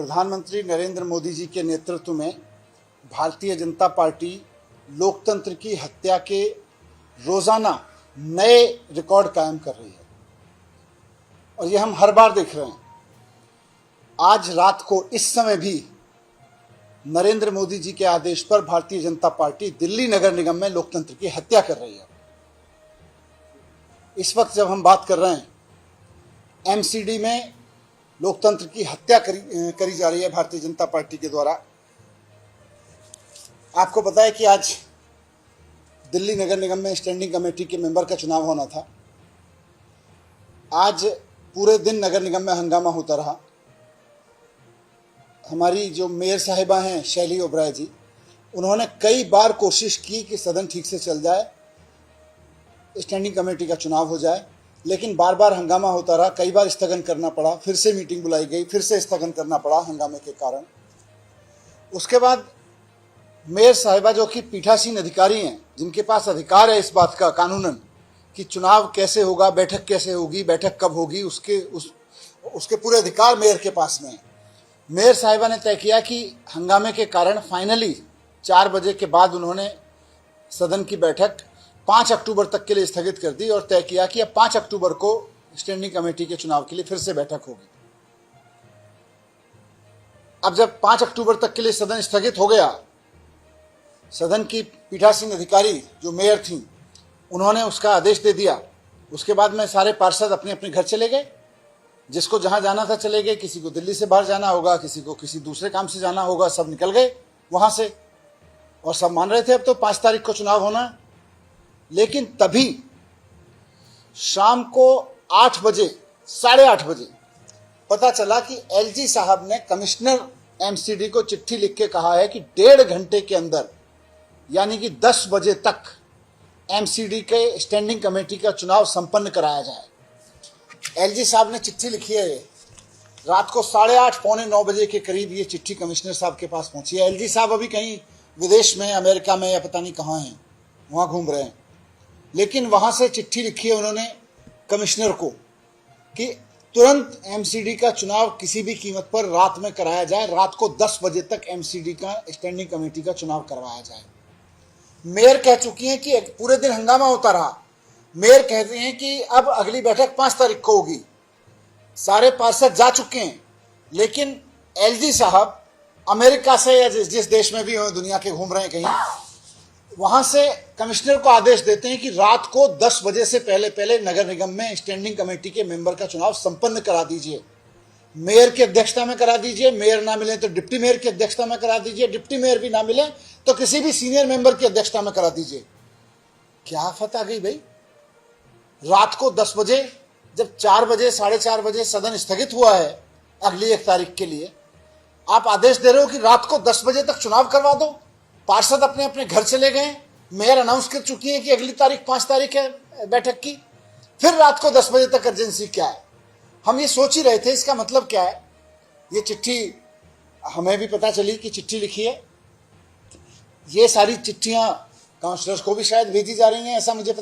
प्रधानमंत्री नरेंद्र मोदी जी के नेतृत्व में भारतीय जनता पार्टी लोकतंत्र की हत्या के रोजाना नए रिकॉर्ड कायम कर रही है और ये हम हर बार देख रहे हैं। आज रात को इस समय भी नरेंद्र मोदी जी के आदेश पर भारतीय जनता पार्टी दिल्ली नगर निगम में लोकतंत्र की हत्या कर रही है। इस वक्त जब हम बात कर रहे हैं, एमसीडी में लोकतंत्र की हत्या करी जा रही है भारतीय जनता पार्टी के द्वारा। आपको पता है कि आज दिल्ली नगर निगम में स्टैंडिंग कमेटी के मेंबर का चुनाव होना था। आज पूरे दिन नगर निगम में हंगामा होता रहा। हमारी जो मेयर साहिबा हैं शैली ओबराय जी, उन्होंने कई बार कोशिश की कि सदन ठीक से चल जाए, स्टैंडिंग कमेटी का चुनाव हो जाए, लेकिन बार बार हंगामा होता रहा। कई बार स्थगन करना पड़ा, फिर से मीटिंग बुलाई गई, फिर से स्थगन करना पड़ा हंगामे के कारण। उसके बाद मेयर साहिबा जो कि पीठासीन अधिकारी हैं, जिनके पास अधिकार है इस बात का कानूनन कि चुनाव कैसे होगा, बैठक कैसे होगी, बैठक कब होगी, उसके पूरे अधिकार मेयर के पास में है। मेयर साहिबा ने तय किया कि हंगामे के कारण फाइनली 4 बजे के बाद उन्होंने सदन की बैठक 5 अक्टूबर तक के लिए स्थगित कर दी और तय किया कि अब 5 अक्टूबर को स्टैंडिंग कमेटी के चुनाव के लिए फिर से बैठक होगी। अब जब 5 अक्टूबर तक के लिए सदन स्थगित हो गया, सदन की पीठासीन अधिकारी जो मेयर थी, उन्होंने उसका आदेश दे दिया। उसके बाद में सारे पार्षद अपने अपने घर चले गए। जिसको जहां जाना था चले गए, किसी को दिल्ली से बाहर जाना होगा, किसी को किसी दूसरे काम से जाना होगा, सब निकल गए वहां से और सब मान रहे थे अब तो 5 तारीख को चुनाव होना है। लेकिन तभी शाम को 8 बजे, 8:30 बजे पता चला कि एलजी साहब ने कमिश्नर एमसीडी को चिट्ठी लिख के कहा है कि 1.5 घंटे के अंदर, यानी कि 10 बजे तक एमसीडी के स्टैंडिंग कमेटी का चुनाव संपन्न कराया जाए। एलजी साहब ने चिट्ठी लिखी है। रात को 8:30 पौने 9 बजे के करीब ये चिट्ठी कमिश्नर साहब के पास पहुंची है। एलजी साहब अभी कहीं विदेश में, अमेरिका में या पता नहीं कहाँ हैं, वहाँ घूम रहे हैं। लेकिन वहाँ से चिट्ठी लिखी है उन्होंने कमिश्नर को कि तुरंत एमसीडी का चुनाव किसी भी कीमत पर रात में कराया जाए। रात को 10 बजे तक एमसीडी का स्टैंडिंग कमेटी का चुनाव करवाया जाए। मेयर कह चुकी हैं कि पूरे दिन हंगामा होता रहा। मेयर कहते हैं कि अब अगली बैठक 5 तारीख को होगी। सारे पार्षद जा चुके हैं, लेकिन एलजी साहब अमेरिका से या जिस देश में भी हो दुनिया के घूम रहे हैं कहीं, वहां से कमिश्नर को आदेश देते हैं कि रात को 10 बजे से पहले नगर निगम में स्टैंडिंग कमेटी के मेंबर का चुनाव संपन्न करा दीजिए। मेयर की अध्यक्षता में करा दीजिए, मेयर ना मिले तो डिप्टी मेयर की अध्यक्षता में करा दीजिए, डिप्टी मेयर भी ना मिले तो किसी भी सीनियर मेंबर की अध्यक्षता में करा दीजिए। क्या आफत आ गई भाई। रात को 10 बजे, जब 4 बजे 4:30 बजे सदन स्थगित हुआ है अगली 1 तारीख के लिए, आप आदेश दे रहे हो कि रात को 10 बजे तक चुनाव करवा दो। पार्षद अपने अपने घर चले गए। मेयर अनाउंस कर चुकी है कि अगली तारीख 5 तारीख है बैठक की। फिर रात को 10 बजे तक अर्जेंसी क्या है? हम ये सोच ही रहे थे इसका मतलब क्या है। ये चिट्ठी हमें भी पता चली कि चिट्ठी लिखी है। ये सारी चिट्ठियां काउंसलर्स को भी शायद भेजी जा रही हैं, ऐसा मुझे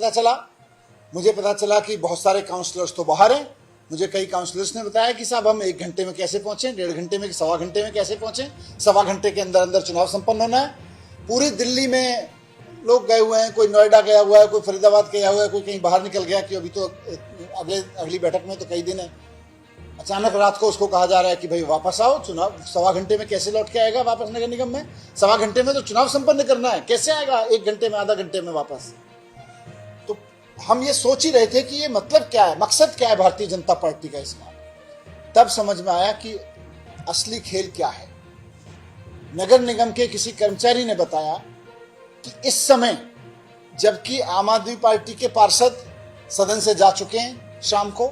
पता चला कि बहुत सारे काउंसलर्स तो बाहर हैं। मुझे कई काउंसलर्स ने बताया कि साहब हम 1 घंटे में कैसे पहुंचे, 1.5 घंटे में, 1.25 घंटे में कैसे पहुंचे, 1.25 घंटे के अंदर अंदर चुनाव संपन्न होना है। पूरी दिल्ली में लोग गए हुए हैं, कोई नोएडा गया हुआ है, कोई फरीदाबाद गया हुआ है, कोई कहीं बाहर निकल गया कि अभी तो अगली बैठक में तो कई दिन है। अचानक रात को उसको कहा जा रहा है कि भाई वापस आओ, चुनाव 1.25 घंटे में कैसे लौट के आएगा वापस नगर निगम में? 1.25 घंटे में तो चुनाव संपन्न करना है, कैसे आएगा 1 घंटे में, आधा घंटे में वापस? तो हम ये सोच ही रहे थे कि ये मतलब क्या है, मकसद क्या है भारतीय जनता पार्टी का इसमें। तब समझ में आया कि असली खेल क्या है। नगर निगम के किसी कर्मचारी ने बताया कि इस समय, जबकि आम आदमी पार्टी के पार्षद सदन से जा चुके हैं, शाम को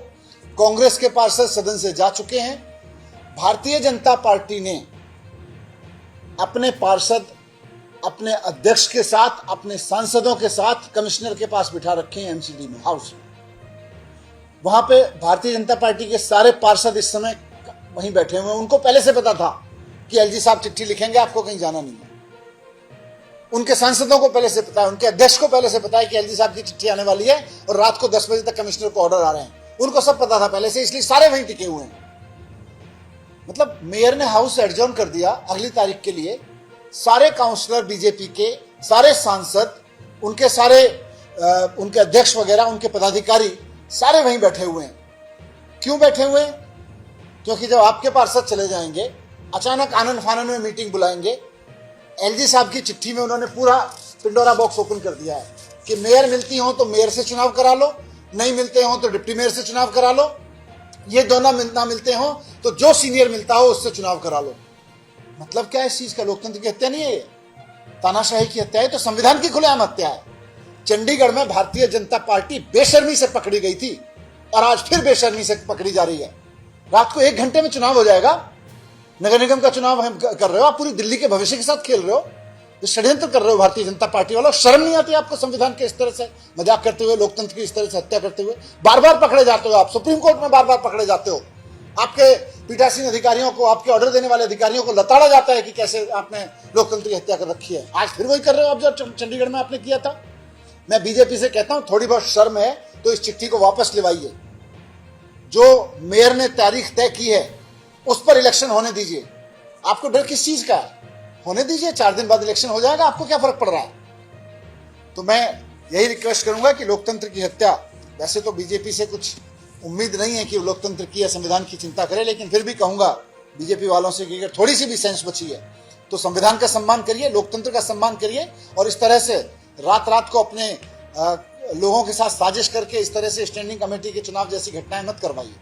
कांग्रेस के पार्षद सदन से जा चुके हैं, भारतीय जनता पार्टी ने अपने पार्षद अपने अध्यक्ष के साथ, अपने सांसदों के साथ कमिश्नर के पास बिठा रखे हैं एमसीडी में, हाउस में। वहां पे भारतीय जनता पार्टी के सारे पार्षद इस समय वहीं बैठे हुए हैं। उनको पहले से पता था कि एलजी साहब चिट्ठी लिखेंगे, आपको कहीं जाना नहीं है। उनके सांसदों को पहले से पता है, उनके अध्यक्ष को पहले से पता है कि एलजी साहब की चिट्ठी आने वाली है और रात को 10 बजे तक कमिश्नर को ऑर्डर आ रहे हैं। उनको सब पता था पहले से, इसलिए सारे वहीं टिके हुए हैं। मतलब मेयर ने हाउस एडजॉर्न कर दिया अगली तारीख के लिए। सारे काउंसलर बीजेपी के, सारे सांसद, उनके सारे उनके अध्यक्ष वगैरह, उनके पदाधिकारी सारे वहीं बैठे हुए हैं। क्यों बैठे हुए हैं? क्योंकि जब आपके पार्षद चले जाएंगे, अचानक आनन फानन में मीटिंग बुलाएंगे। एलजी साहब की चिट्ठी में उन्होंने पूरा पिंडोरा बॉक्स ओपन कर दिया है कि मेयर मिलती हो तो मेयर से चुनाव करा लो, नहीं मिलते हो तो डिप्टी मेयर से चुनाव करा लो, ये दोनों ना मिलते हो तो जो सीनियर मिलता हो उससे चुनाव करा लो। मतलब क्या है इस चीज का? लोकतंत्र की हत्या नहीं है ये, तानाशाही की हत्या है। तो संविधान की खुलेआम हत्या है। चंडीगढ़ में भारतीय जनता पार्टी बेशर्मी से पकड़ी गई थी और आज फिर बेशर्मी से पकड़ी जा रही है। रात को 1 घंटे में चुनाव हो जाएगा। नगर निगम का चुनाव हम कर रहे हो, आप पूरी दिल्ली के भविष्य के साथ खेल रहे हो, जो षड्यंत्र कर रहे हो भारतीय जनता पार्टी वालों। शर्म नहीं आती आपको संविधान के इस तरह से मजाक करते हुए, लोकतंत्र की इस तरह से हत्या करते हुए? बार बार पकड़े जाते हो आप, सुप्रीम कोर्ट में बार बार पकड़े जाते हो। आपके पीठासीन अधिकारियों को, आपके ऑर्डर देने वाले अधिकारियों को लताड़ा जाता है कि कैसे आपने लोकतंत्र की हत्या कर रखी है। आज फिर वही कर रहे हो आप जो चंडीगढ़ में आपने किया था। मैं बीजेपी से कहता हूं, थोड़ी बहुत शर्म है तो इस चिट्ठी को वापस लिवाइए। जो मेयर ने तारीख तय की है उस पर इलेक्शन होने दीजिए। आपको डर किस चीज का है? होने दीजिए, 4 दिन बाद इलेक्शन हो जाएगा, आपको क्या फर्क पड़ रहा है? तो मैं यही रिक्वेस्ट करूंगा कि लोकतंत्र की हत्या, वैसे तो बीजेपी से कुछ उम्मीद नहीं है कि लोकतंत्र की या संविधान की चिंता करे, लेकिन फिर भी कहूंगा बीजेपी वालों से कि अगर थोड़ी सी भी सेंस बची है तो संविधान का सम्मान करिए, लोकतंत्र का सम्मान करिए, और इस तरह से रात रात को अपने लोगों के साथ साजिश करके इस तरह से स्टैंडिंग कमेटी के चुनाव जैसी घटनाएं मत करवाइए।